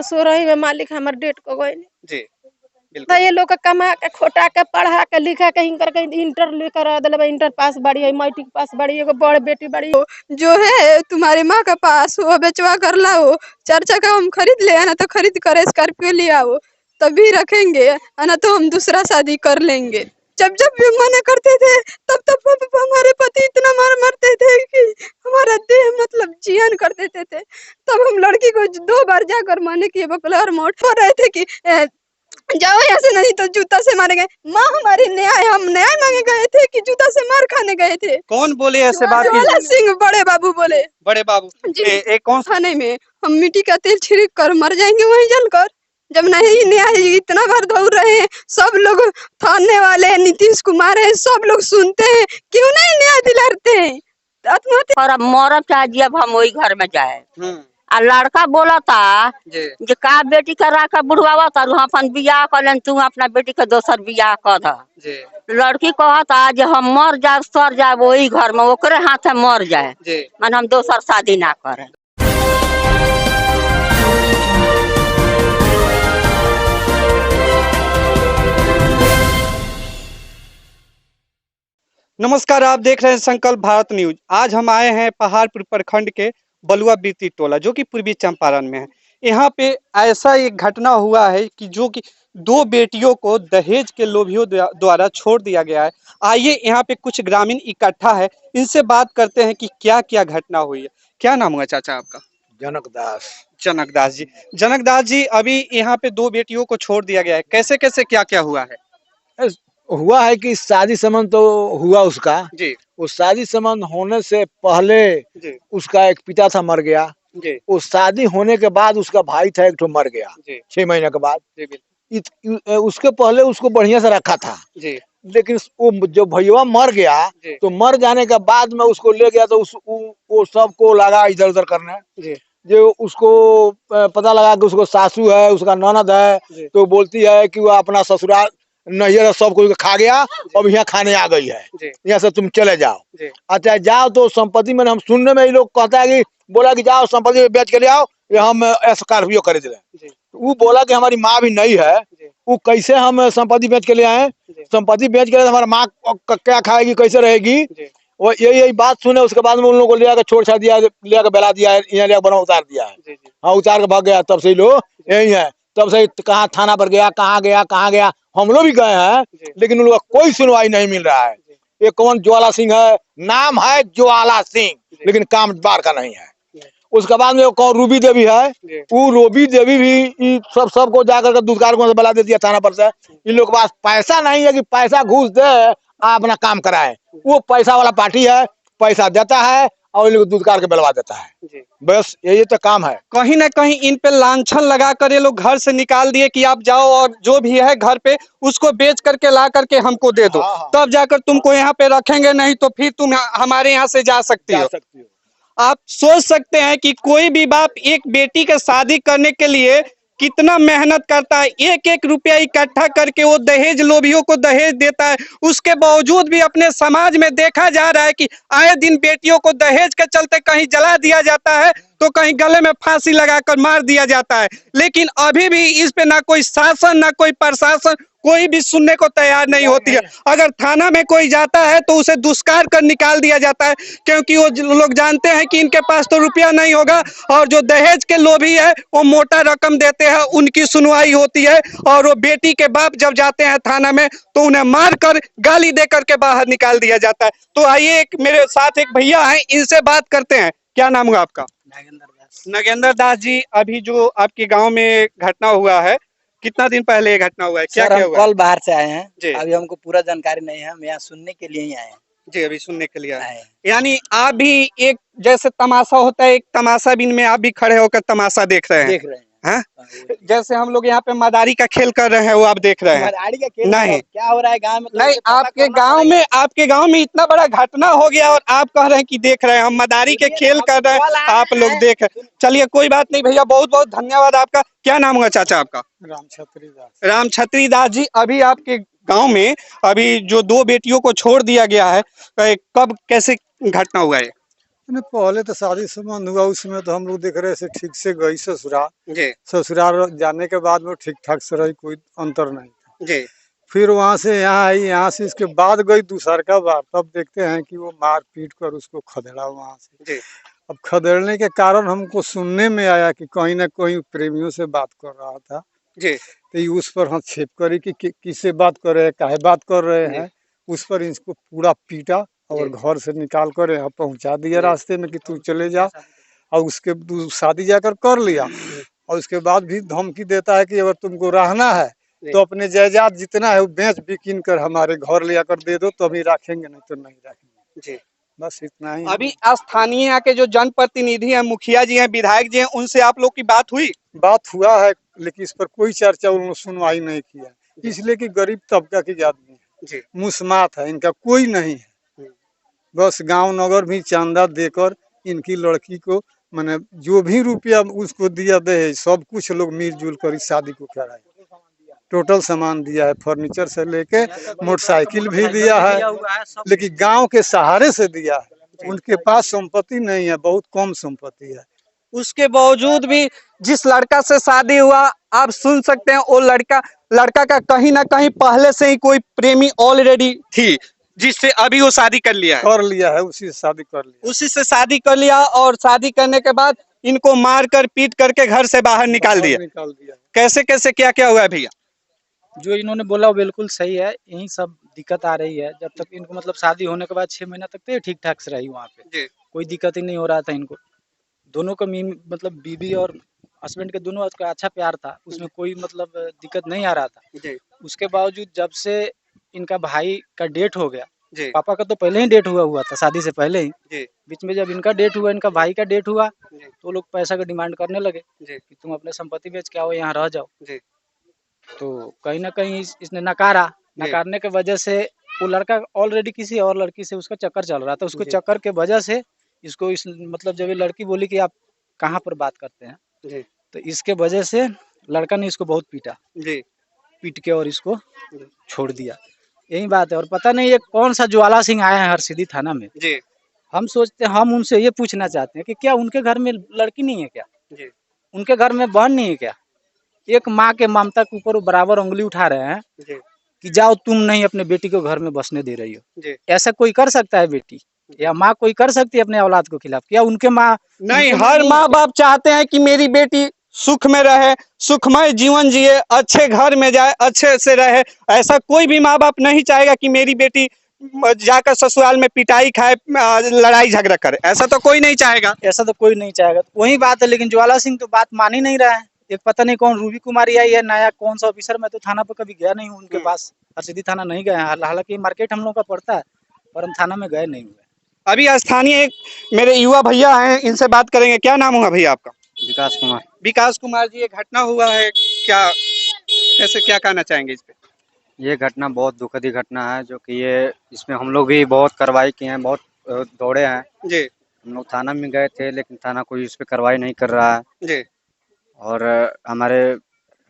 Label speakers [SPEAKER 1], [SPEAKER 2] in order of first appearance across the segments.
[SPEAKER 1] 2016 में मालिक हमार डेट को गए
[SPEAKER 2] जी
[SPEAKER 1] तो
[SPEAKER 2] बिल्कुल।
[SPEAKER 1] ये लोग कमा के खोटा के पढ़ा के लिखा के हिंकर के इंटर लेकर दिल इंटर पास बड़ी है, मैट्रिक पास बड़ी, एगो बड़ बेटी बड़ी जो है तुम्हारी माँ का पास वो बेचवा कर लाओ, 4 चक्का हम खरीद ले ना तो खरीद कर स्कॉर्पियो ले आओ तभी रखेंगे, ना तो हम दूसरा शादी कर लेंगे। जब जब भी मना करते थे तब तब हमारे पति इतना मरते थे कि हमारा देह मतलब जियान कर देते थे। तब हम लड़की को 2 बार जाकर माने कि बकलार मोट हो रहे थे कि जाओ यहाँ से नहीं तो जूता से मारे गए। माँ हमारी न्याय, हम न्याय मांगे गए थे कि जूता से मार खाने गए थे।
[SPEAKER 2] कौन बोले ऐसे बात की?
[SPEAKER 1] ज्वाला सिंह बड़े बाबू बोले।
[SPEAKER 2] बड़े बाबू
[SPEAKER 1] जी
[SPEAKER 2] एक कौन
[SPEAKER 1] खाने में हम मिट्टी का तेल छिड़क कर मर जाएंगे वहीं जलकर। जब नहीं न्याय इतना बार दौड़ रहे हैं, सब लोग थाने वाले नीतीश कुमार है, सब लोग सुनते हैं, क्यों नहीं न्याय दिलाते हैं?
[SPEAKER 3] और अब मरब चाहे अब हम वही घर में जाए। आ लड़का बोला था जे का बेटी करा के बुढ़वा तारू अपन बियाह कर तू अपना बेटी के दोसर बियाह कर द। लड़की कहता जे हम मर जाए सर जाए वही घर में ओकरे हाथे मर जाए, मान हम दोसर शादी ना करें।
[SPEAKER 2] नमस्कार, आप देख रहे हैं संकल्प भारत न्यूज। आज हम आए हैं पहाड़पुर प्रखंड के बलुआ बीती टोला जो कि पूर्वी चंपारण में है। यहाँ पे ऐसा एक घटना हुआ है कि जो कि 2 बेटियों को दहेज के लोभियों द्वारा छोड़ दिया गया है। आइए यहाँ पे कुछ ग्रामीण इकट्ठा है, इनसे बात करते हैं कि क्या क्या घटना हुई है। क्या नाम हुआ चाचा आपका?
[SPEAKER 4] जनकदास।
[SPEAKER 2] जनकदास जी। जनकदास जी, अभी यहाँ पे 2 बेटियों को छोड़ दिया गया है, कैसे कैसे क्या क्या हुआ है?
[SPEAKER 4] हुआ है कि शादी संबंध तो हुआ उसका
[SPEAKER 2] जी।
[SPEAKER 4] उस शादी संबंध होने से पहले
[SPEAKER 2] जी।
[SPEAKER 4] उसका एक पिता था मर गया।
[SPEAKER 2] जी।
[SPEAKER 4] उस शादी होने के बाद उसका भाई था एक तो मर गया।
[SPEAKER 2] जी।
[SPEAKER 4] 6 महीने के बाद।
[SPEAKER 2] जी।
[SPEAKER 4] उसके पहले उसको बढ़िया से रखा था।
[SPEAKER 2] जी।
[SPEAKER 4] लेकिन वो जो भैया मर गया तो मर जाने के बाद में उसको ले गया तो वो सबको लगा इधर उधर करने।
[SPEAKER 2] जी।
[SPEAKER 4] जो उसको पता लगा कि उसको सासू है, उसका ननद है, तो बोलती है कि वो अपना ससुराल नैहर सब कुछ खा गया, अब यहाँ खाने आ गई है, यहाँ से तुम चले जाओ। अच्छा जाओ तो संपत्ति में हम सुनने में ये लोग कहता है कि बोला कि जाओ संपत्ति बेच के ले आओ, ये हम स्कॉर्पियो खरीद लें। वो बोला कि हमारी माँ भी नहीं है, वो कैसे हम संपत्ति बेच के ले आए? संपत्ति बेच के हमारा माँ क्या खाएगी, कैसे रहेगी? वो यही बात सुने उसके बाद में उन लोगों को ले आकर छोड़ छाड़ दिया, ले आकर बेला दिया है, यहाँ ले बना उतार दिया है। हाँ उतार के भाग गया। तब से लोग यही है, तब से कहाँ थाना पर गया, कहाँ गया, हम लोग भी गए हैं, लेकिन उन लोग कोई सुनवाई नहीं मिल रहा है। ये कौन ज्वाला सिंह है, नाम है ज्वाला सिंह, लेकिन काम बार का नहीं है। उसके बाद में कौन रूबी देवी है, वो रूबी देवी भी सबको जाकर के दूधकार को बुला देती है थाना पर से। इन लोग के पास पैसा नहीं है कि पैसा घूस दे आप अपना काम कराए। वो पैसा वाला पार्टी है, पैसा देता है और लोग दूधकार के बुलवा देता है। बस यही तो काम है।
[SPEAKER 2] कहीं ना कहीं इन पे लांछन लगा कर ये लोग घर से निकाल दिए कि आप जाओ और जो भी है घर पे उसको बेच करके ला करके हमको दे दो। तब जाकर तुमको यहाँ पे रखेंगे, नहीं तो फिर तुम हमारे यहाँ से जा सकती हो। आप सोच सकते हैं कि कोई भी बाप एक बेटी के शादी करने के लिए कितना मेहनत करता है, 1-1 रुपया इकट्ठा करके वो दहेज लोभियों को दहेज देता है। उसके बावजूद भी अपने समाज में देखा जा रहा है कि आए दिन बेटियों को दहेज के चलते कहीं जला दिया जाता है तो कहीं गले में फांसी लगाकर मार दिया जाता है। लेकिन अभी भी इस पे ना कोई शासन ना कोई प्रशासन कोई भी सुनने को तैयार नहीं होती है। अगर थाना में कोई जाता है तो उसे दुष्कार कर निकाल दिया जाता है, क्योंकि वो लोग जानते हैं कि इनके पास तो रुपया नहीं होगा और जो दहेज के लोभी है वो मोटा रकम देते हैं, उनकी सुनवाई होती है। और वो बेटी के बाप जब जाते हैं थाना में तो उन्हें मार कर गाली दे करके बाहर निकाल दिया जाता है। तो आइए मेरे साथ एक भैया हैं, इनसे बात करते हैं। क्या नाम हुआ आपका? नगेंद्र दास जी, अभी जो आपके गांव में घटना हुआ है, कितना दिन पहले ये घटना हुआ है? क्या क्या हुआ?
[SPEAKER 5] कल बाहर से आए हैं, अभी हमको पूरा जानकारी नहीं है, हम यहाँ सुनने के लिए ही आए हैं।
[SPEAKER 2] जी, अभी सुनने के लिए आए। यानी आप भी एक जैसे तमाशा होता है, एक तमाशा बिन में आप भी खड़े होकर तमाशा देख रहे हैं। हाँ? जैसे हम लोग यहाँ पे मदारी का खेल कर रहे हैं वो आप देख रहे हैं।
[SPEAKER 5] मदारी का खेल
[SPEAKER 2] नहीं
[SPEAKER 5] क्या हो रहा है गांव में?
[SPEAKER 2] नहीं, आपके गांव में इतना बड़ा घटना हो गया और आप कह रहे हैं कि देख रहे हैं, हम मदारी के खेल कर रहे हैं, आप लोग देख रहे। चलिए कोई बात नहीं भैया, बहुत बहुत धन्यवाद आपका। क्या नाम हुआ चाचा आपका? राम छत्री दास जी, अभी आपके गाँव में अभी जो 2 बेटियों को छोड़ दिया गया है, कब कैसे घटना हुआ है?
[SPEAKER 6] नहीं, पहले तो शादी संबंध हुआ उसमें तो हम लोग देख रहे थे ठीक से गई ससुराल।
[SPEAKER 2] जी
[SPEAKER 6] ससुराल जाने के बाद में ठीक ठाक से रही, कोई अंतर नहीं था।
[SPEAKER 2] जी
[SPEAKER 6] फिर वहां से यहाँ आई, यहाँ से इसके बाद गई दूसर का बार, तब देखते हैं कि वो मार पीट कर उसको खदेड़ा वहां से।
[SPEAKER 2] जी
[SPEAKER 6] अब खदेड़ने के कारण हमको सुनने में आया कि कहीं ना कहीं प्रेमियों से बात कर रहा था।
[SPEAKER 2] जी
[SPEAKER 6] तो ये उस पर हस्तक्षेप करी कि किससे बात कर रहे हैं, काहे बात कर रहे
[SPEAKER 2] जी।
[SPEAKER 6] हैं। उस पर इसको पूरा पीटा और
[SPEAKER 2] जी।
[SPEAKER 6] घर से निकाल कर यहाँ पहुंचा दिया
[SPEAKER 2] जी।
[SPEAKER 6] रास्ते में कि तू चले जा। और उसके शादी जाकर कर लिया और उसके बाद भी धमकी देता है कि अगर तुमको रहना है तो अपने जायदाद जितना है वो बेच बिकिन कर हमारे घर ले आकर दे दो, तो अभी रखेंगे, नहीं तो नहीं रखेंगे।
[SPEAKER 2] जी
[SPEAKER 6] बस इतना ही।
[SPEAKER 2] अभी स्थानीय यहाँ के जो जनप्रतिनिधि हैं, मुखिया जी हैं, विधायक जी हैं, उनसे आप लोग की बात हुई?
[SPEAKER 6] बात हुआ है लेकिन इस पर कोई चर्चा उन्होंने सुनवाई नहीं किया, इसलिए कि गरीब तबका की आदमी है,
[SPEAKER 2] जी
[SPEAKER 6] मुस्मात है, इनका कोई नहीं है। बस गांव नगर भी चांदा देकर इनकी लड़की को मैंने जो भी रुपया उसको दिया दे, सब कुछ लोग मिलजुल कर इस शादी को कराए। टोटल सामान दिया है, फर्नीचर से लेके मोटरसाइकिल भी दिया है, लेकिन गांव के सहारे से दिया है। उनके पास संपत्ति नहीं है, बहुत कम संपत्ति है।
[SPEAKER 2] उसके बावजूद भी जिस लड़का से शादी हुआ, आप सुन सकते हैं, वो लड़का का कहीं ना कहीं पहले से ही कोई प्रेमी ऑलरेडी थी, जिससे अभी वो शादी कर लिया है,
[SPEAKER 6] उसी से शादी कर लिया,
[SPEAKER 2] उसी से शादी कर लिया। और शादी करने के बाद इनको मार कर पीट करके घर से बाहर निकाल दिया। कैसे कैसे क्या क्या हुआ है भैया?
[SPEAKER 5] जो इन्होंने बोला वो बिल्कुल सही है, यही सब दिक्कत आ रही है। जब तक इनको मतलब शादी होने के बाद 6 महीना तक तो ये ठीक ठाक से रही वहाँ पे, कोई दिक्कत ही नहीं हो रहा था इनको। दोनों का मतलब बीवी और हस्बैंड के दोनों का अच्छा प्यार था, उसमें कोई मतलब दिक्कत नहीं आ रहा था। उसके बावजूद जब से इनका भाई का डेट हो गया, पापा का तो पहले ही डेट हुआ था, शादी से पहले ही। बीच में जब इनका डेट हुआ, इनका भाई का डेट हुआ, तो लोग पैसा का डिमांड करने लगे कि तुम अपने संपत्ति बेच के आओ, यहाँ रह जाओ। तो कहीं ना कहीं इसने नकारने के वजह से वो लड़का ऑलरेडी किसी और लड़की से उसका चक्कर चल रहा था। उसको चक्कर के वजह से इसको मतलब जब ये लड़की बोली कि आप कहाँ पर बात करते हैं, तो इसके वजह से लड़का ने इसको बहुत पीटा, पीट के और इसको छोड़ दिया। यही बात है। और पता नहीं ये कौन सा ज्वाला सिंह आया है हरसिद्धि थाना में। हम उनसे ये पूछना चाहते हैं कि क्या उनके घर में लड़की नहीं है क्या? उनके घर में बहन नहीं है क्या? एक माँ के ममता के ऊपर बराबर उंगली उठा रहे हैं कि जाओ, तुम नहीं अपने बेटी को घर में बसने दे रही हो। ऐसा कोई कर सकता है बेटी या माँ कोई कर सकती है अपने औलाद को खिलाफ? क्या उनके माँ
[SPEAKER 2] नहीं, हर माँ बाप चाहते हैं कि मेरी बेटी सुख में रहे, सुखमय जीवन जिए, अच्छे घर में जाए, अच्छे से रहे। ऐसा कोई भी माँ बाप नहीं चाहेगा कि मेरी बेटी जाकर ससुराल में पिटाई खाए, लड़ाई झगड़ा करे। ऐसा तो कोई नहीं चाहेगा।
[SPEAKER 5] ऐसा तो कोई नहीं चाहेगा। वही बात है, लेकिन ज्वाला सिंह तो बात मान ही नहीं रहा है। एक पता नहीं कौन रूबी कुमारी आई है नया, कौन सा ऑफिसर। मैं तो थाना पर कभी गया नहीं हूँ उनके पास, हरसिद्धि थाना नहीं गए। हालांकि मार्केट हम लोग का पड़ता है, पर हम थाना में गए नहीं हुए।
[SPEAKER 2] अभी स्थानीय एक मेरे युवा भैया हैं, इनसे बात करेंगे। क्या नाम हुआ भैया आपका?
[SPEAKER 5] विकास कुमार।
[SPEAKER 2] विकास कुमार जी, ये घटना हुआ है, क्या कैसे क्या कहना चाहेंगे इस पे?
[SPEAKER 7] ये घटना बहुत दुखद घटना है, जो कि ये इसमें हम लोग भी बहुत कार्रवाई किए हैं, बहुत दौड़े हैं
[SPEAKER 2] जी।
[SPEAKER 7] हम लोग थाना में गए थे, लेकिन थाना कोई इस पे कार्रवाई नहीं कर रहा है
[SPEAKER 2] जी।
[SPEAKER 7] और हमारे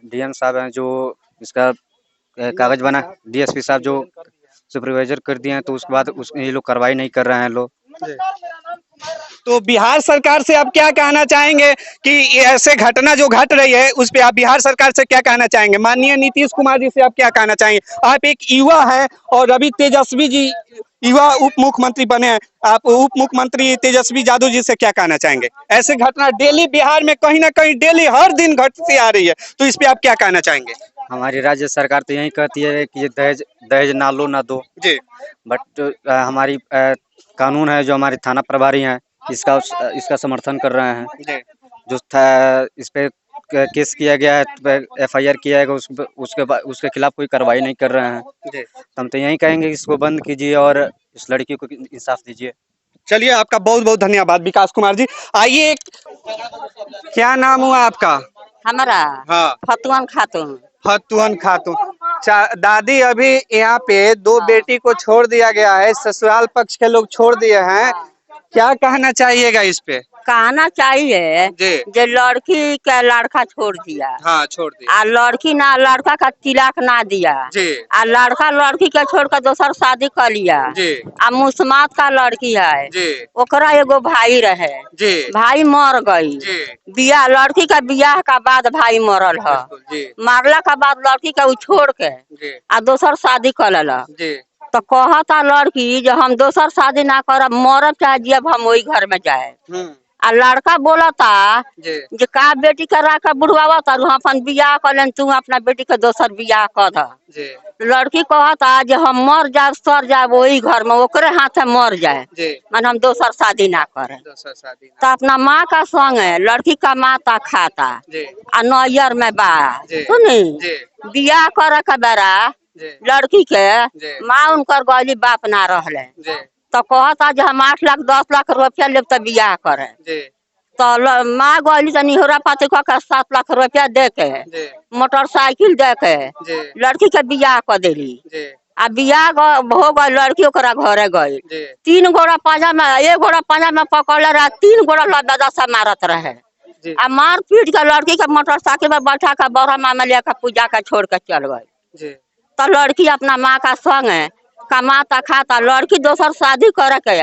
[SPEAKER 7] डीएम साहब हैं जो इसका कागज बना, डीएसपी साहब जो सुपरवाइजर कर दिए हैं, तो उसके बाद ये लोग कार्रवाई नहीं कर रहे हैं लोग।
[SPEAKER 2] तो बिहार सरकार से आप क्या कहना चाहेंगे कि ऐसे घटना जो घट रही है उस पे आप बिहार सरकार से क्या कहना चाहेंगे? माननीय नीतीश कुमार जी से आप क्या कहना चाहेंगे? आप एक युवा हैं और अभी तेजस्वी जी युवा उप मुख्यमंत्री बने हैं, आप उप मुख्यमंत्री तेजस्वी यादव जी से क्या कहना चाहेंगे? ऐसे घटना डेली बिहार में कहीं ना कहीं डेली हर दिन घटती आ रही है, तो इस पे आप क्या कहना चाहेंगे?
[SPEAKER 7] हमारी राज्य सरकार तो यही कहती है कि ये दहेज ना लो ना दो
[SPEAKER 2] जी,
[SPEAKER 7] बट हमारी कानून है जो हमारे थाना प्रभारी हैं इसका समर्थन कर रहे हैं। जो इस पे केस किया गया है, एफआईआर किया है, उसके खिलाफ कोई कार्रवाई नहीं कर रहे हैं। हम तो यही कहेंगे इसको बंद कीजिए और इस लड़की को इंसाफ दीजिए।
[SPEAKER 2] चलिए, आपका बहुत बहुत धन्यवाद विकास कुमार जी। आइए, क्या नाम हुआ आपका?
[SPEAKER 3] हमारा
[SPEAKER 2] हाँ,
[SPEAKER 3] फतुअन खातून।
[SPEAKER 2] फतुहन खातून। दादी, अभी यहाँ पे दो बेटी को छोड़ दिया गया है, ससुराल पक्ष के लोग छोड़ दिए हैं, क्या कहना चाहिएगा इस पे?
[SPEAKER 3] कहना चाहिए
[SPEAKER 2] जी
[SPEAKER 3] जे लड़की के लड़का छोड़ दिया,
[SPEAKER 2] हाँ छोड़ दिया
[SPEAKER 3] आ लड़की ना लड़का का तिलक ना दिया,
[SPEAKER 2] जी
[SPEAKER 3] आ लड़का लड़की के छोड़ कर दोसर शादी कर लिया।
[SPEAKER 2] जी
[SPEAKER 3] आ मुस्मात का लड़की है,
[SPEAKER 2] जी
[SPEAKER 3] ओकरा एगो भाई रहे,
[SPEAKER 2] जी
[SPEAKER 3] भाई मर गई,
[SPEAKER 2] जी
[SPEAKER 3] बियाह लड़की का बियाह का बाद भाई मरल है,
[SPEAKER 2] बिल्कुल जी
[SPEAKER 3] मारला के बाद लड़की के उ छोड़ के
[SPEAKER 2] जी
[SPEAKER 3] आ दोसर शादी कर लेला।
[SPEAKER 2] जी
[SPEAKER 3] तो कहता लड़की जो हम दोसर शादी ना करब, मरब चाहे जियब हम वही घर में जाए। आ लड़का बोलता
[SPEAKER 2] जी
[SPEAKER 3] जे का बेटी के राख बुढ़वा तारू अपन बियाह कर लेन, तू अपना बेटी के दोसर बियाह कर द।
[SPEAKER 2] जी
[SPEAKER 3] लड़की कहता जे हम मर जाब सर जाब वही घर में, ओकरे हाथे मर जाए,
[SPEAKER 2] जी
[SPEAKER 3] मन हम दोसर शादी ना करे।
[SPEAKER 2] दोसर शादी
[SPEAKER 3] तो अपना माँ का संग है, लड़की का माता खाता
[SPEAKER 2] जी
[SPEAKER 3] आ नैयर में बा
[SPEAKER 2] जी
[SPEAKER 3] सुनी
[SPEAKER 2] जी
[SPEAKER 3] बियाह करे के बेरा
[SPEAKER 2] जी
[SPEAKER 3] लड़की के
[SPEAKER 2] जी
[SPEAKER 3] माँ उनकर गली बाप ना रहले।
[SPEAKER 2] जी
[SPEAKER 3] तो कहता जे हम 8 लाख 10 लाख रुपया लेब तो बियाह करे।
[SPEAKER 2] जी
[SPEAKER 3] तो माँ गली तो निहोरा पाती कह के 7 लाख रुपया दे के
[SPEAKER 2] जी
[SPEAKER 3] मोटरसाइकिल दे के
[SPEAKER 2] जी
[SPEAKER 3] लड़की के बियाह कर देली।
[SPEAKER 2] जी
[SPEAKER 3] आ बियाह हो गई, लड़की ओकरा घरे गई,
[SPEAKER 2] जी
[SPEAKER 3] 3 घोड़ा पांजा में 1 घोड़ा पांजा में पकड़ले रहा, 3 घोड़ा लबदा से मारत रहे।
[SPEAKER 2] जी
[SPEAKER 3] आ मार पीट के लड़की के मोटरसाइकिल में बैठा के बड़ा माँ में लेकर पूजा का छोड़ के चल गई।
[SPEAKER 2] जी
[SPEAKER 3] तो लड़की अपना माँ का संग है कमाता खाता, लड़की दोसर शादी करे के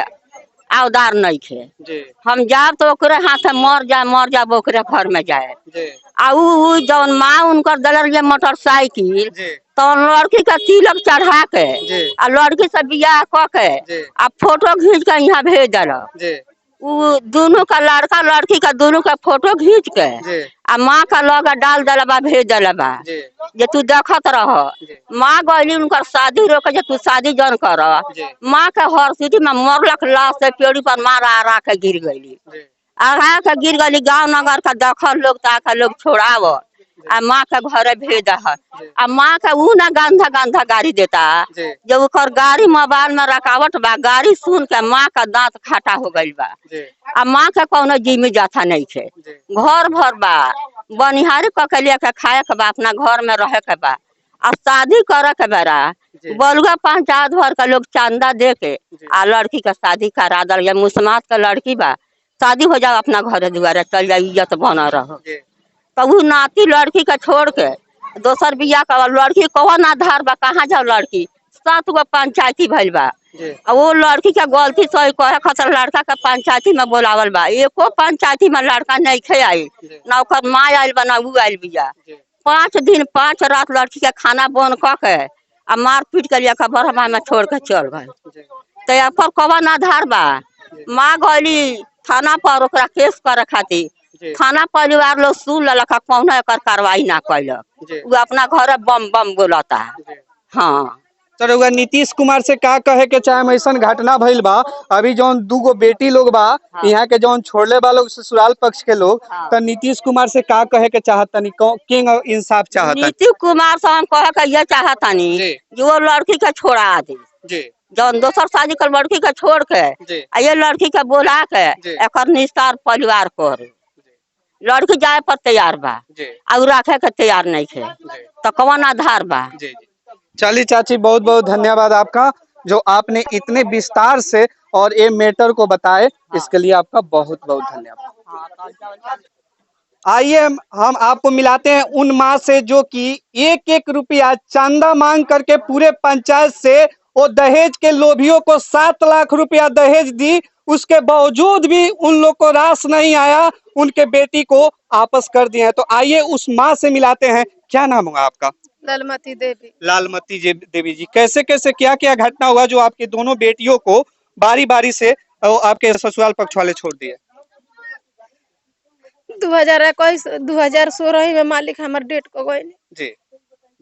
[SPEAKER 3] आवदार नहीं थे।
[SPEAKER 2] जी
[SPEAKER 3] हम जाब तो ओकरे हाथे मर जा ओकरे घर में जाए।
[SPEAKER 2] जी
[SPEAKER 3] आ उ जौन माँ उनकर दलर ये मोटरसाइकिल,
[SPEAKER 2] जी
[SPEAKER 3] तो लड़की का तिलक चढ़ा के
[SPEAKER 2] जी
[SPEAKER 3] आ लड़की से बियाह क के
[SPEAKER 2] जी
[SPEAKER 3] आ फोटो खींच के यहाँ भेज दिलक।
[SPEAKER 2] जी
[SPEAKER 3] उ दोनों का लड़का लड़की का दोनों का फोटो खींच के
[SPEAKER 2] जी
[SPEAKER 3] आ माँ का लगा डाल दिला बा, भेज दिला बा
[SPEAKER 2] जी
[SPEAKER 3] जे तू देखत रह।
[SPEAKER 2] जी
[SPEAKER 3] माँ गईली उनकर शादी रोके जे तू शादी जन कर।
[SPEAKER 2] जी
[SPEAKER 3] माँ के हर सिटी में मरलक, लाश से पेड़ी पर मारा आरा के गिर गईली।
[SPEAKER 2] जी
[SPEAKER 3] आरा के गिर गईली, गाँव नगर का देखल लोग ताका लोग छोड़ाव आ माँ के घरे भेज दह। आ माँ के ऊ ना गंधा गंधा गाड़ी देता,
[SPEAKER 2] जी
[SPEAKER 3] जब ओकर गाड़ी मोबाइल में रकावट बा, गाड़ी सुन के माँ का दांत खाटा हो गइल बा।
[SPEAKER 2] जी
[SPEAKER 3] आ माँ के कौनो जिम्मे जाता नहीं थे,
[SPEAKER 2] जी
[SPEAKER 3] घर भर बा बनिहारी के लेके खाए के बा, अपना घर में रहे के बा। आ शादी करे के बेरा
[SPEAKER 2] जी
[SPEAKER 3] बलुआ पंचायत भर का लोग चंदा दे के आ लड़की का शादी करा दल। मुस्मात का लड़की बा, शादी हो जाओ अपना घरे दुआरे चल जाए, इज्जत बना रहो।
[SPEAKER 2] जी
[SPEAKER 3] तो उ नाती लड़की का छोड़ के दोसर बियाह का लड़की कौन आधार बा, कहाँ जाओ लड़की 7 गो पंचायती भइल बा।
[SPEAKER 2] जी
[SPEAKER 3] वो लड़की के गलती सही कहे खातिर लड़का के पंचायती में बोलावल बा, एको पंचायती में लड़का नहीं खे आई,
[SPEAKER 2] जी
[SPEAKER 3] ना ओकर माँ आयल बा ना उ आयल बिया।
[SPEAKER 2] जी
[SPEAKER 3] 5 दिन 5 रात लड़की के खाना बंद क के आ मार पीट के लेकर बरहमा में छोड़ के चल गए।
[SPEAKER 2] जी
[SPEAKER 3] तो पर कौन आधार बा? माँ गली थाना पर ओकरा केस करे खातिर,
[SPEAKER 2] जी
[SPEAKER 3] थाना परिवार लोग सुन ललक, कौन एकर कार्रवाई ना कैलक।
[SPEAKER 2] जी
[SPEAKER 3] उ अपना घरे बम बम बोलता।
[SPEAKER 2] जी
[SPEAKER 3] हाँ
[SPEAKER 2] तो रउआ नीतीश कुमार से का कहे के चाहे ऐसन घटना भइल बा, अभी जौन 2 गो बेटी लोग बा यहाँ के जौन छोड़ले बा लोग ससुराल पक्ष के लोग, तो नीतीश कुमार से का कहे के चाहतनी, किंग इंसाफ चाहतनी?
[SPEAKER 3] नीतीश कुमार से हम कहे के ये चाहतनी
[SPEAKER 2] जी
[SPEAKER 3] जो लड़की के छोड़ा दे,
[SPEAKER 2] जी
[SPEAKER 3] जौन दोसर शादी कर लड़की के छोड़ के
[SPEAKER 2] जी
[SPEAKER 3] आ ये लड़की के बोला के
[SPEAKER 2] जी
[SPEAKER 3] एकर निस्तार परिवार कर। लड़की जाए पर तैयार बा
[SPEAKER 2] जी
[SPEAKER 3] और रखे के तैयार नहीं थे,
[SPEAKER 2] जी
[SPEAKER 3] तो कौन आधार बा?
[SPEAKER 2] जी जी चलिए चाची, बहुत बहुत धन्यवाद आपका, जो आपने इतने विस्तार से और ये मैटर को बताए, इसके लिए आपका बहुत बहुत धन्यवाद। आइए हम आपको मिलाते हैं उन माँ से जो कि 1-1 रुपया चंदा मांग करके पूरे पंचायत से वो दहेज के लोभियों को 7 लाख रुपया दहेज दी, उसके बावजूद भी उन लोग को रास नहीं आया, उनके बेटी को आपस कर दिए हैं। तो आइए उस माँ से मिलाते हैं। क्या नाम होगा आपका?
[SPEAKER 1] लालमती देवी।
[SPEAKER 2] लालमती देवी जी, कैसे कैसे क्या क्या घटना हुआ जो आपकी दोनों बेटियों को बारी बारी से आपके ससुराल पक्ष वाले छोड़ दिए?
[SPEAKER 1] 2021 2016 में मालिक हमार डेट को गए।
[SPEAKER 2] जी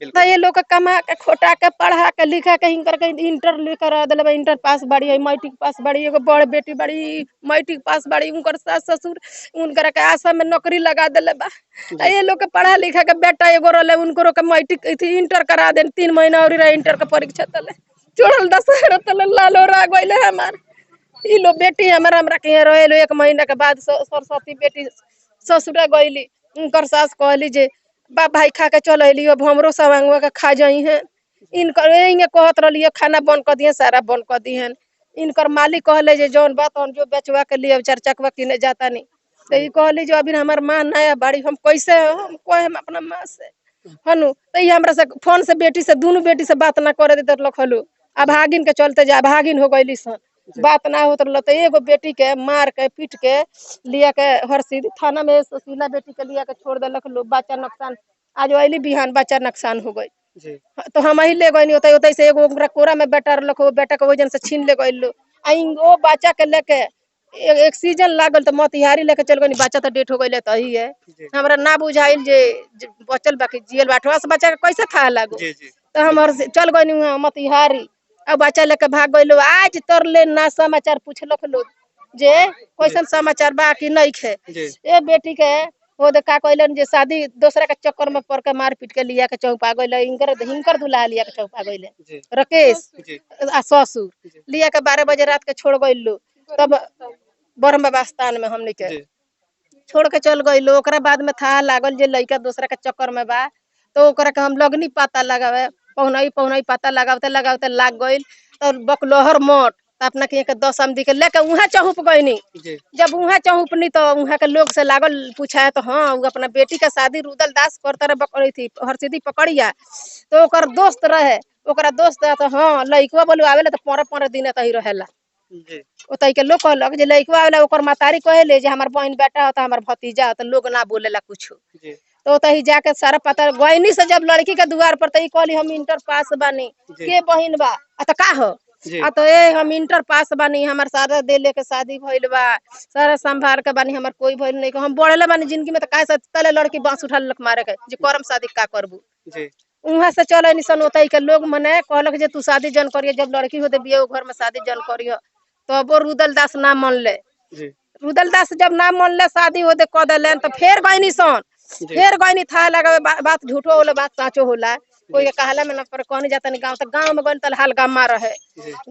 [SPEAKER 1] तो
[SPEAKER 2] बिल्कुल।
[SPEAKER 1] ये लोग कमा के खोटा के पढ़ा के लिखा के हिंकर के इंटर लेकर दिल, इंटर पास बड़ी है, मैट्रिक पास बड़ी, एगो बड़ बेटी बड़ी मैट्रिक पास बड़ी, उनकर सास ससुर उनकर के आशा में नौकरी लगा दिले बा। तो ये लोग के पढ़ा लिखा के बेटा एगो रहे, उनको के मैट्रिक इंटर करा दे, 3 महीना और रहे इंटर के परीक्षा तले चोड़ल 10 तले लालो रा गइले हमार। ई लो बेटी हमारा हमरा के रहे 1 महीना के बाद सरस्वती बेटी ससुरा गईली, उनकर सास कहली जे बा भाई खा के चल अली, अब हमरो सवांगवा के खा जाई हैं। इनकर इंगे कहत रही खाना बंद कर दिए, सारा बंद कर दिए। इनकर मालिक कहले जे जौन बात जो बेचवा के लिए 4 चकवा किने जाता नहीं, तो ये कहली जो अभी हमार माँ नया बाड़ी हम कैसे हम कहे हम अपना माँ से हनु तो ये हमरा से फोन से बेटी से दोनों बेटी से बात ना करे देत लखलू अब भागिन के चलते जा भागिन हो गईली सन बात ना होत रह तो एगो बेटी के मार के पीट के लिया के हरसिद्धी थाना में सुशीला बेटी के लिया के छोड़ देलक लोग बच्चा नुकसान आज अली बिहान बच्चा नुकसान हो गई तो हम ही ले गई होते होते से एगो कोरा में बेटा रख वो बेटा के वजन से छीन ले गई वो बच्चा के लेके एक सीजन लागल तो मोतिहारी लेके चल गई बच्चा तो डेट हो गई तो ही है हमरा ना बुझाइल जे बचल बाकी जियल बाठवा से बच्चा के कैसे था लागो तो हम चल गई मोतिहारी अब बच्चा लेके भाग गई आज तर ले ना समाचार पूछलक लोग जे कैसन समाचार बा कि नहीं खे ए बेटी के वो देखा कहलन जे शादी दूसरा के चक्कर में पड़ के मार पीट के लिया के चौपा गइल हिंकर दुल्हा लिया के चौपा गइल राकेश आ ससुर लिया के 12 बजे रात के छोड़ गइल तब बरम बाबा स्थान में हमने के छोड़ के चल गइल ओकरा बाद में था लागल जे लइका दूसरा के चक्कर में बा तो ओकरा के हम लगनी पता लगावे पहुनई पता लगावते लाग गइल तो बकलोहर मोट अपना के 10 आमदी के लेके उहाँ चहुप गईनी जब उहाँ चहुपनी तो उहाँ के लोग से लागल पूछा तो हाँ वो अपना बेटी का शादी रुदल दास करता रहे पकड़ी थी हरसिद्धी पकड़िया तो ओकर दोस्त रहे ओकरा दोस्त तो हाँ लइकवा बोलू आवेला तो 15 दिन तही रहेला ओतई के लोग कहलक जे लइकवा आवेला ओकर मातारी कहेले जे हमार बहन बेटा होता हमार भतीजा होता लोग ना बोलेला कुछ तो तही जाके सारा पता गईनी से जब लड़की के द्वार पर तही कहली हम इंटर पास बानी के बहन बा तो का हो तो हम इंटर पास बानी हमार सारा दे लेके शादी भइल बा सारा संभाल के बानी हमार कोई भइल नहीं हम बढ़ले बानी जिंदगी में तो काहे से पहले लड़की बांस उठा लक मारे के जे करम शादी का करबू वहां से चले निसन ओतई के लोग मने कहलक जे तू शादी जन करियो जब लड़की होते बिया घर में शादी जन करियो तो वो रुदल दास ना मान ले रुदल दास जब ना मान ले शादी होते क देले तो फेर गईनी सन फेर गईनी था लगा बात झूठो होला बात साचो होला कोई कहला में न पर कहने जाता नहीं गांव तो गांव में गन तल हलगामा रहे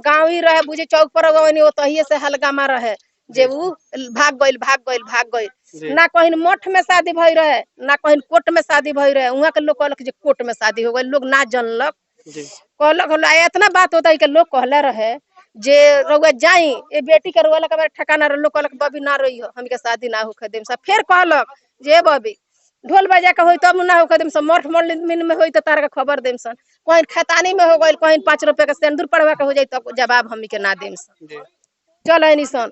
[SPEAKER 1] गांव ही रहे बुझे चौक पर गनी ओतहिए से हलगामा रहे जे उ भाग गइल ना कहीं मठ में शादी भई रहे ना कहीं कोर्ट में शादी भई रहे वहां के लोग कहलक जे कोर्ट में शादी हो गई लोग ना जानलक कहलक इतना बात होता है कि लोग कहले रहे जे रउआ जाई ए बेटी के रोला के ठिकाना लोग कहलक बबी ना रही हो हम के शादी ना होखे देम सब फिर कहलक जे बबी ढोल बजा के होई तब ना होखे देम सब मठ मिल में होई त तार के खबर देम सन कहीं खैतानी में हो गइल कहीं 5 रुपए के सिंदूर पड़वा के हो जाई तो जवाब हमनी के ना देम सन चल आइनी सन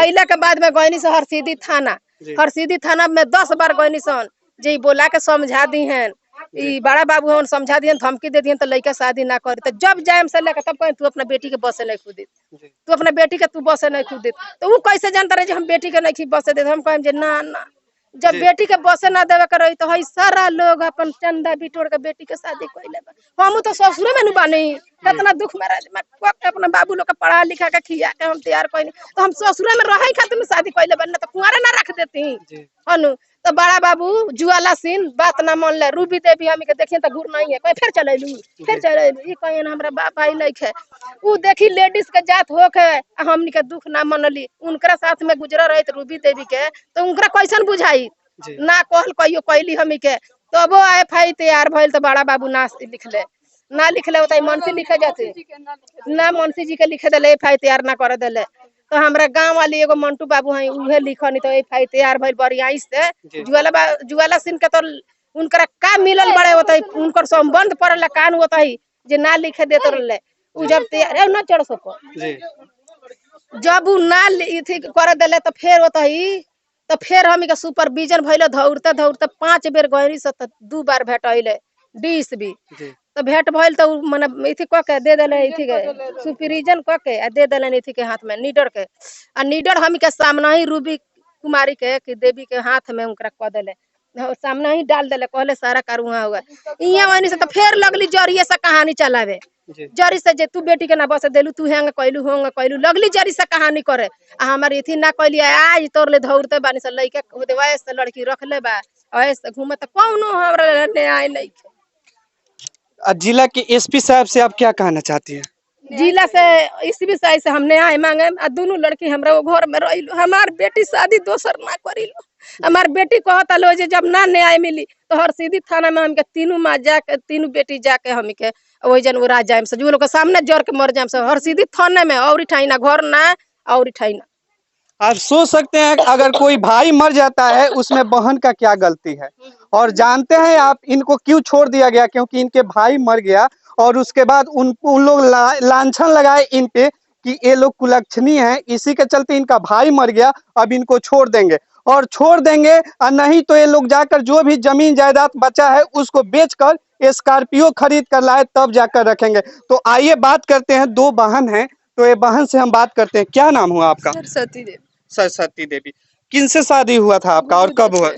[SPEAKER 1] अइला के बाद में गइनी से हरसिद्धी थाना में 10 बार गइनी सन जे बोला के समझा दी हैं ई बड़ा बाबू हम समझा दियन धमकी दे दियन तो लइका शादी ना करे तो जब जाएम से लेके तब कहीं तू अपना बेटी के बसे नहीं खुद तू अपना बेटी के तू बसे नहीं खुद तो वो कैसे जानता रहे हम बेटी के नहीं बसे दे हम कहें जे ना ना जब बेटी के बसे ना देवे के रही तो हई सारा लोग अपन चंदा बिटोर के बेटी के शादी कइले बा हम तो ससुर में नु बानी कितना दुख में अपना बाबू लोग के पढ़ा लिखा के खिया के हम तैयार कइनी तो हम ससुर में रहे खातिर में शादी कइले बा ना तो कुंवारा ना रख देती हनु तो बड़ा बाबू जुआला सिंह बात ना मान ले रूबी देवी हमी के देखिए तो घूर नहीं है कोई फिर चलेलू ई कहिन हमरा बाप आई नहीं है उ देखी लेडीज के जात होके हमनी के दुख ना मनली उनकरा साथ में गुजरा रही रूबी देवी के तो उनकरा कैसन बुझाई ना कहल कहियो कहली हमी के तो वो एफआई तैयार भइल तो बड़ा बाबू ना लिखले ना लिखले होता मनसी लिखे जाते ना मनसी जी के लिखे देले एफआई तैयार ना करे देले तो हमरा गांव वाली एगो मंटू बाबू है उहे लिखनी तो एफआई तैयार भइल बरियाई से जुआला सिंह के तो उनकरा का मिलल बड़े होता उनकर संबंध पड़ल कान होता है जे ना लिखे देत रहले उ जब तैयार ना चढ़ सको जब उ ना इथि कर देले तो फेर होता है तो फेर हमी के सुपरविजन भइले दौड़ते 5 बेर गइनी से 2 बार भेटैले 20 भी तो भेंट भइल तो माने इथि क के दे देले इथि के सुपरविजन क के आ दे देले इथि के हाथ में नीडर के आ नीडर हमी के सामने ही रूबी कुमारी के कि देवी के हाथ में उनकरा क देले सामने ही डाल देले कहले सारा कारुआ हुआ इहाँ वनी से तो फेर लगली जरिए से कहानी चलावे जरी से जे तू बेटी के ना बस देलू तू हेंग कइलू होंग कइलू लगली जरी से कहानी करे आ हमार इथि ना कइली आज तोर ले धौरते बानी से लइका होते वैसे लड़की रख ले बा ऐसे घूमे तो कौनो हमरा न्याय नहीं
[SPEAKER 2] जिला के एसपी साहब से आप क्या कहना चाहती हैं?
[SPEAKER 1] जिला से इस विषय से हमने आए मांगे दोनों लड़की हमरा वो घर में रही हमार बेटी शादी दोसर ना करी लो हमार बेटी कहता लो जे जब ना न्याय मिली तो हरसिद्धी थाना में हमके तीनों माँ जाके तीनों बेटी जाके हमके वही जन वो राज जाए से जो लोग के सामने जर के मर जाए से हरसिद्धी थाने में और ठाई ना घर ना और ठाई ना
[SPEAKER 2] आप सोच सकते हैं अगर कोई भाई मर जाता है उसमें बहन का क्या गलती है। और जानते हैं आप इनको क्यों छोड़ दिया गया, क्योंकि इनके भाई मर गया और उसके बाद उन लोग लांछन लगाए इन पे कि ये लोग कुलक्षणी हैं, इसी के चलते इनका भाई मर गया, अब इनको छोड़ देंगे। और छोड़ देंगे और नहीं तो ये लोग जाकर जो भी जमीन जायदाद बचा है उसको बेचकर स्कॉर्पियो खरीद कर लाए तब जाकर रखेंगे। तो आइए बात करते हैं, दो बहन हैं तो ये बहन से हम बात करते हैं। क्या नाम हुआ आपका?
[SPEAKER 1] सरस्वती देवी।
[SPEAKER 2] सरस्वती देवी। किनसे शादी हुआ था आपका और कब हुआ?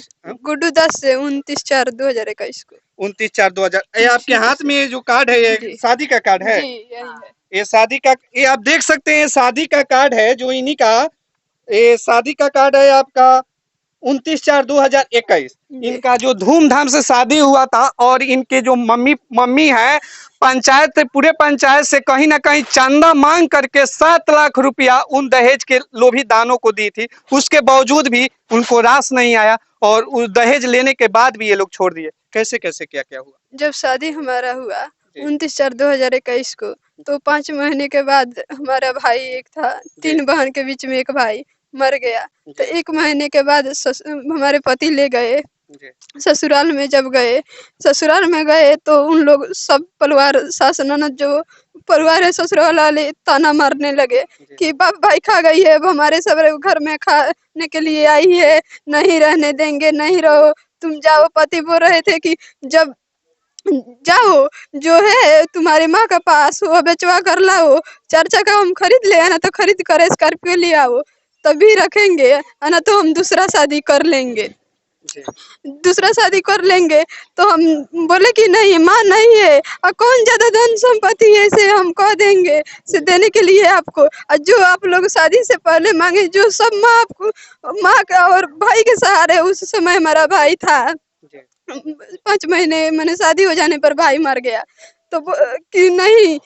[SPEAKER 1] गुड्डू दास से 29/4/2021 को।
[SPEAKER 2] 29/4/2000। ये आपके हाथ में ये जो कार्ड है ये
[SPEAKER 1] जी।
[SPEAKER 2] शादी का कार्ड है?
[SPEAKER 1] जी यही है।
[SPEAKER 2] ये शादी का, ये आप देख सकते हैं, ये शादी का कार्ड है जो इन्हीं का, ये शादी का कार्ड है आपका 29/4/2021। इनका जो धूमधाम से शादी हुआ था और इनके जो मम्मी है पंचायत से, पूरे पंचायत से कहीं ना कहीं चंदा मांग करके 7 लाख रुपया उन दहेज के लोभी दानों को दी थी। उसके बावजूद भी उनको रास नहीं आया और उस दहेज लेने के बाद भी ये लोग छोड़ दिए। कैसे कैसे क्या क्या हुआ?
[SPEAKER 1] जब शादी हमारा हुआ 29/4/2021 को, तो 5 महीने के बाद हमारा भाई एक था, 3 बहन के बीच में एक भाई मर गया। तो 1 महीने के बाद हमारे पति ले गए ससुराल में। जब गए ससुराल में गए तो उन लोग सब परिवार, सास ननद जो परिवार है ससुराल वाले ताना मारने लगे कि बाप भाई खा गई है, अब हमारे सब घर में खाने के लिए आई है, नहीं रहने देंगे, नहीं रहो, तुम जाओ। पति बोल रहे थे कि जब जाओ जो है तुम्हारी माँ का पास वो बेचवा कर लाओ, 4 चक्का हम खरीद ले, ना तो खरीद कर स्कॉर्पियो ले आओ तभी रखेंगे, ना तो हम दूसरा शादी कर लेंगे, दूसरा शादी कर लेंगे। तो हम बोले कि नहीं, माँ नहीं है और कौन ज्यादा धन संपत्ति है से हम कह देंगे से देने के लिए आपको, और जो आप लोग शादी से पहले मांगे जो सब माँ आपको, माँ का और भाई के सहारे। उस समय हमारा भाई था, 5 महीने मैंने शादी हो जाने पर भाई मर गया। तो कि नहीं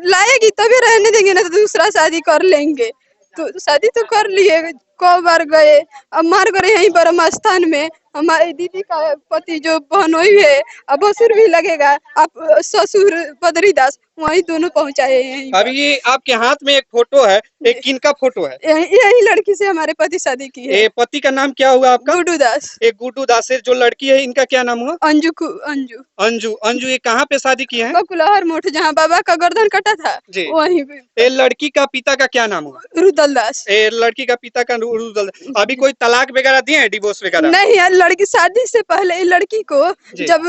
[SPEAKER 1] लाएगी तभी रहने देंगे, ना तो दूसरा शादी कर लेंगे। तो शादी तो कर लिए, कई बार गए, अब मार कर यहीं ब्रह्म स्थान में हमारी दीदी का पति जो बहनोई है, अब भसुर भी लगेगा, आप ससुर बद्रीदास, वहीं दोनों पहुंचाए यहीं।
[SPEAKER 2] अभी ये आपके हाथ में एक फोटो है, एक किनका फोटो है?
[SPEAKER 1] यही लड़की से हमारे पति शादी की है।
[SPEAKER 2] पति का नाम क्या हुआ आपका?
[SPEAKER 1] गुड्डू दास।
[SPEAKER 2] एक गुड्डू दास है। जो लड़की है इनका क्या नाम हुआ?
[SPEAKER 1] अंजू।
[SPEAKER 2] अंजू। अंजू ये कहाँ पे शादी की है?
[SPEAKER 1] कुलहर मोठ, जहाँ बाबा का गर्दन कटा था वहीं पे।
[SPEAKER 2] ये लड़की का पिता का क्या नाम हुआ?
[SPEAKER 1] रुदल दास।
[SPEAKER 2] लड़की का पिता का रुदल। अभी कोई तलाक वगैरह दिए हैं, डिवोर्स वगैरह?
[SPEAKER 1] नहीं यार, लड़की शादी से पहले लड़की को जब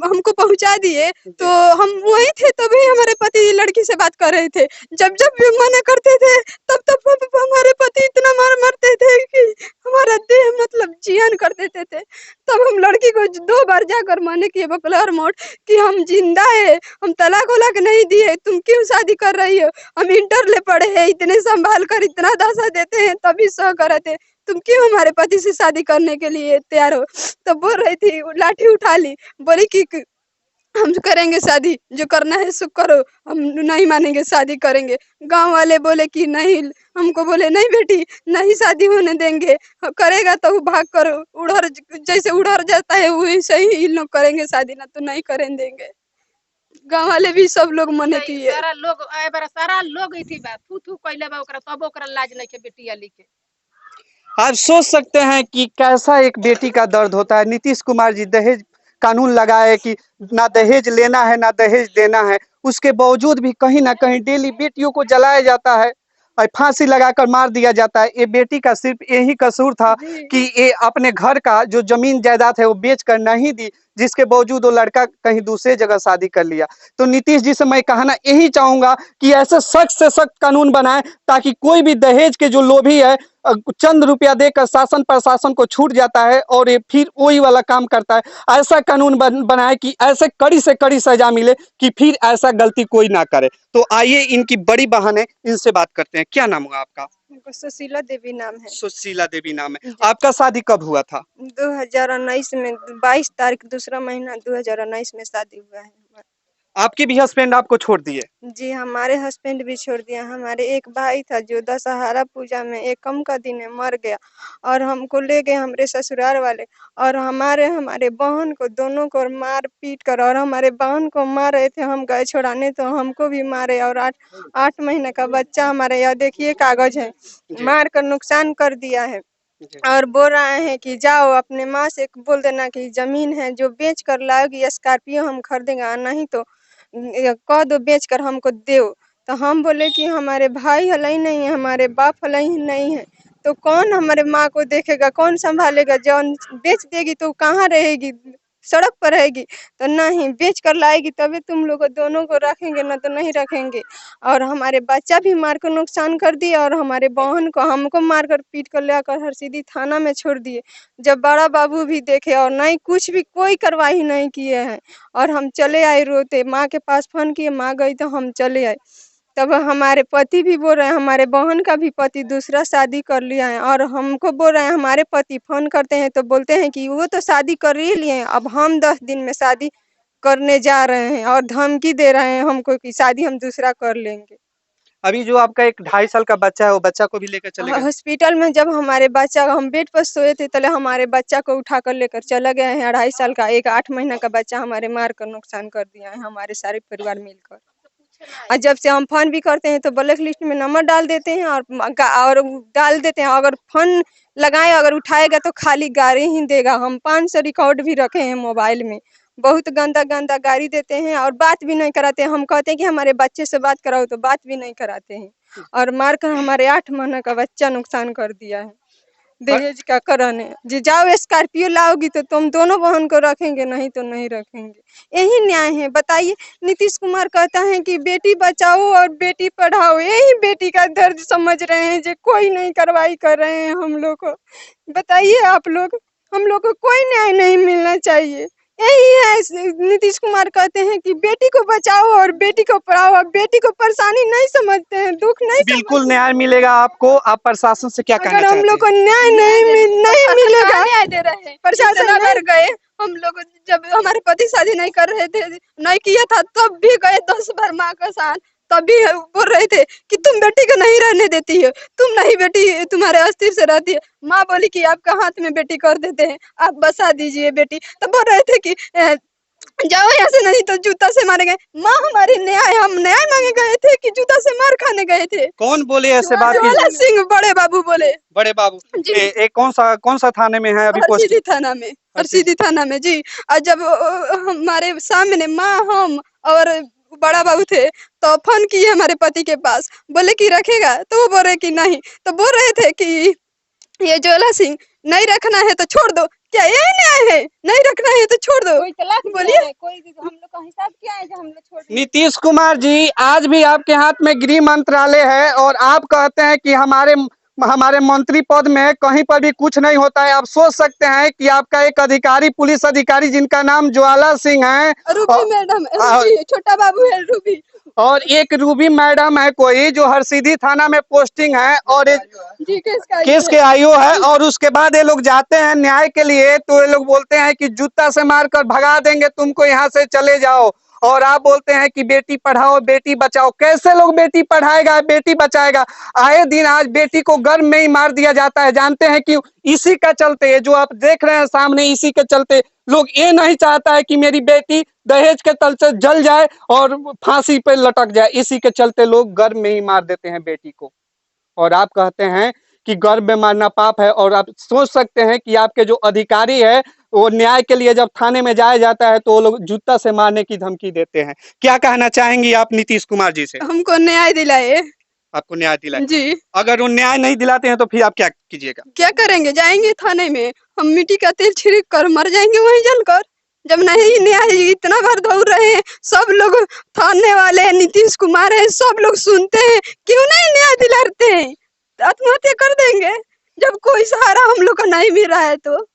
[SPEAKER 1] हमको पहुंचा दिए तो हम वही थे, तभी हमारे पति लड़की से बात कर रहे थे। जब जब भी मना करते थे तब हमारे पति इतना मारते थे कि हमारा देह मतलब जियान कर देते थे। तब हम लड़की को 2 बार जाकर माने किए बकलर मोड़ कि हम जिंदा है, हम तलाक वलाक नहीं दिए, तुम क्यों शादी कर रही हो, हम इंटर ले पढ़े हैं, इतने संभाल कर इतना दासा देते हैं तभी सह करे थे, तुम क्यों हमारे पति से शादी करने के लिए तैयार हो। तो बोल रही थी, लाठी उठा ली, बोली कि हम करेंगे शादी, जो करना है सो करो, हम नहीं मानेंगे, शादी करेंगे। गांव वाले बोले कि नहीं, हमको बोले नहीं बेटी नहीं शादी होने देंगे, करेगा तो भाग कर उड़र, जैसे उड़र जाता है वैसे ही इन लोग करेंगे शादी, ना तो नहीं करें देंगे। गांव वाले भी सब लोग मने किए,
[SPEAKER 8] सारा लोग इसी बात थू थू कइले बा, ओकरा तब ओकरा लाज नहीं के बेटी अली के।
[SPEAKER 2] आप सोच सकते हैं कि कैसा एक बेटी का दर्द होता है। नीतीश कुमार जी दहेज कानून लगाए कि ना दहेज लेना है ना दहेज देना है, उसके बावजूद भी कहीं ना कहीं डेली बेटियों को जलाया जाता है और फांसी लगाकर मार दिया जाता है। ये बेटी का सिर्फ यही कसूर था कि ये अपने घर का जो जमीन जायदाद है वो बेच कर नहीं दी, जिसके बावजूद वो लड़का कहीं दूसरे जगह शादी कर लिया। तो नीतीश जी से मैं कहना यही चाहूंगा कि ऐसे सख्त से सख्त कानून बनाए ताकि कोई भी दहेज के जो लोभी है चंद रुपया देकर शासन प्रशासन को छूट जाता है और ये फिर वही वाला काम करता है। ऐसा कानून बनाए कि ऐसे कड़ी से कड़ी सजा मिले कि फिर ऐसा गलती कोई ना करे। तो आइए इनकी बड़ी बहन है, इनसे बात करते हैं। क्या नाम हुआ आपका?
[SPEAKER 1] सुशीला देवी नाम है।
[SPEAKER 2] सुशीला देवी नाम है। आपका शादी कब हुआ था?
[SPEAKER 1] 2019 में 22 तारीख 2रा महीना 2019 में शादी हुआ है।
[SPEAKER 2] आपके भी हस्बैंड आपको छोड़ दिए?
[SPEAKER 1] जी, हमारे हस्बैंड भी छोड़ दिया। हमारे एक भाई था जो दशहरा पूजा में एकम का दिन है मर गया और हमको ले गए हमारे ससुराल वाले और हमारे बहन को दोनों को मार पीट कर और हमारे बहन को मार रहे थे। हम गए छुड़ाने तो हमको भी मारे और 8 महीने का बच्चा हमारे यहाँ देखिए कागज है, मार कर नुकसान कर दिया है। और बोल रहे हैं कि जाओ अपने माँ से बोल देना कि जमीन है जो बेच कर लाओगी स्कॉर्पियो हम खरीदेंगे, नहीं तो कह दो बेच कर हमको दो। तो हम बोले कि हमारे भाई हलाई नहीं है, हमारे बाप हलाई नहीं है, तो कौन हमारे माँ को देखेगा, कौन संभालेगा? जौन बेच देगी तो कहाँ रहेगी, सड़क पर रहेगी। तो नहीं, बेच कर लाएगी तभी तुम लोग दोनों को रखेंगे, ना तो नहीं रखेंगे। और हमारे बच्चा भी मार कर नुकसान कर दिया और हमारे बहन को हमको मार कर पीट कर लेकर हरसिद्धि थाना में छोड़ दिए। जब बड़ा बाबू भी देखे और नहीं कुछ भी कोई कार्रवाई नहीं किए हैं और हम चले आए रोते, माँ के पास फोन किए, माँ गई तो हम चले आए। तब हमारे पति भी बोल रहे हैं, हमारे बहन का भी पति दूसरा शादी कर लिया है और हमको बोल रहे हैं, हमारे पति फोन करते हैं तो बोलते हैं कि वो तो शादी कर ही लिए हैं, अब हम 10 दिन में शादी करने जा रहे हैं और धमकी दे रहे हैं हमको कि शादी हम दूसरा कर लेंगे।
[SPEAKER 2] अभी जो आपका एक 2.5 साल का बच्चा है वो बच्चा को भी लेकर चले गए?
[SPEAKER 1] हॉस्पिटल में जब हमारे बच्चा हम बेड पर सोए थे तले हमारे बच्चा को उठा कर लेकर चला गया है। 2.5 साल का एक 8 महीना का बच्चा हमारे मार कर नुकसान कर दिया है, हमारे सारे परिवार मिलकर। और जब से हम फोन भी करते हैं तो ब्लैक लिस्ट में नंबर डाल देते हैं और डाल देते हैं, अगर फोन लगाए अगर उठाएगा तो खाली गाली ही देगा। हम 500 रिकॉर्ड भी रखे हैं मोबाइल में, बहुत गंदा गंदा गाली देते हैं और बात भी नहीं कराते। हम कहते हैं कि हमारे बच्चे से बात कराओ तो बात भी नहीं कराते हैं और मारकर हमारे 8 महीने का बच्चा नुकसान कर दिया है। दहेज का कराने जी, जाओ स्कॉर्पियो लाओगी तो तुम दोनों बहन को रखेंगे, नहीं तो नहीं रखेंगे। यही न्याय है, बताइए। नीतीश कुमार कहता है कि बेटी बचाओ और बेटी पढ़ाओ, यही बेटी का दर्द समझ रहे हैं जो कोई नहीं कार्रवाई कर रहे हैं हम लोग को। बताइए आप लोग, हम लोग को कोई न्याय नहीं मिलना चाहिए। यही है, नीतीश कुमार कहते हैं कि बेटी को बचाओ और बेटी को पढ़ाओ, और बेटी को परेशानी नहीं समझते हैं, दुख नहीं
[SPEAKER 2] बिल्कुल न्याय मिलेगा आपको। आप प्रशासन से क्या कहना
[SPEAKER 1] अगर
[SPEAKER 2] चाहते
[SPEAKER 1] हम लोग को
[SPEAKER 2] हैं?
[SPEAKER 1] न्याय नहीं मिलेगा,
[SPEAKER 8] न्याय दे रहे हैं
[SPEAKER 1] प्रशासन अगर गए, हम लोग जब हमारे पति शादी नहीं कर रहे थे, नहीं किया था, तब भी गए 10 बार माँ का साथ, तब भी बोल रहे थे कि तुम बेटी को नहीं रहने देती हो, तुम नहीं बेटी तुम्हारे अस्थिर से रहती है। माँ बोली कि आपका हाथ में बेटी कर देते हैं, आप बसा दीजिए बेटी। तब बोल रहे थे कि जाओ यहाँ से, नहीं तो जूता से मारे गए। माँ हमारी हम न्याय मांगे गए थे कि जूता से मार खाने गए थे।
[SPEAKER 2] कौन बोले ऐसे बात?
[SPEAKER 1] ज्वाला सिंह बड़े बाबू बोले।
[SPEAKER 2] बड़े बाबू
[SPEAKER 1] जी।
[SPEAKER 2] कौन सा थाने में है अभी पोस्ट?
[SPEAKER 1] हरसिद्धि थाना में, हरसिद्धि थाना में जी। और जब हमारे सामने माँ, हम और बड़ा बाबू थे तो फोन किए हमारे पति के पास, बोले कि रखेगा, तो वो बोल रहे कि नहीं। तो बोल रहे थे कि ये ज्वाला सिंह नहीं रखना है तो छोड़ दो। क्या यही न्याय है? नहीं रखना है तो छोड़ दो। बोलिए,
[SPEAKER 8] कोई हम लोग का हिसाब क्या है जो हम लोग छोड़?
[SPEAKER 2] नीतीश कुमार जी, आज भी आपके हाथ में गृह मंत्रालय है और आप कहते हैं कि हमारे मंत्री पद में कहीं पर भी कुछ नहीं होता है। आप सोच सकते हैं कि आपका एक अधिकारी, पुलिस अधिकारी जिनका नाम ज्वाला सिंह है,
[SPEAKER 1] रूबी मैडम, छोटा बाबू है रूबी,
[SPEAKER 2] और एक रूबी मैडम है कोई जो हरसिद्धि थाना में पोस्टिंग है और एक केस के आईओ है, और उसके बाद ये लोग जाते हैं न्याय के लिए तो ये लोग बोलते हैं कि जूता से मारकर भगा देंगे तुमको, यहाँ से चले जाओ। और आप बोलते हैं कि बेटी पढ़ाओ बेटी बचाओ। कैसे लोग बेटी पढ़ाएगा बेटी बचाएगा? आए दिन आज बेटी को गर्भ में ही मार दिया जाता है। जानते हैं कि इसी का चलते, जो आप देख रहे हैं सामने, इसी के चलते लोग ये नहीं चाहता है कि मेरी बेटी दहेज के तल से जल जाए और फांसी पे लटक जाए। इसी के चलते लोग गर्भ में ही मार देते हैं बेटी को। और आप कहते हैं कि गर्भ में मारना पाप है, और आप सोच सकते हैं कि आपके जो अधिकारी है वो न्याय के लिए जब थाने में जाया जाता है तो वो लोग जूता से मारने की धमकी देते हैं। क्या कहना चाहेंगी आप नीतीश कुमार जी से?
[SPEAKER 1] हमको न्याय दिलाए।
[SPEAKER 2] आपको न्याय दिलाए
[SPEAKER 1] जी।
[SPEAKER 2] अगर वो न्याय नहीं दिलाते हैं तो फिर आप क्या कीजिएगा?
[SPEAKER 1] क्या करेंगे? जाएंगे थाने में, हम मिट्टी का तेल छिड़क कर मर जाएंगे वहीं जलकर। जब नहीं न्याय, इतना बार दौड़ रहे हैं सब लोग, थाने वाले नीतीश कुमार है, सब लोग सुनते हैं, क्यों नहीं न्याय दिलाते हैं? आत्महत्या कर देंगे जब कोई सहारा हम लोग को नहीं मिल रहा है तो।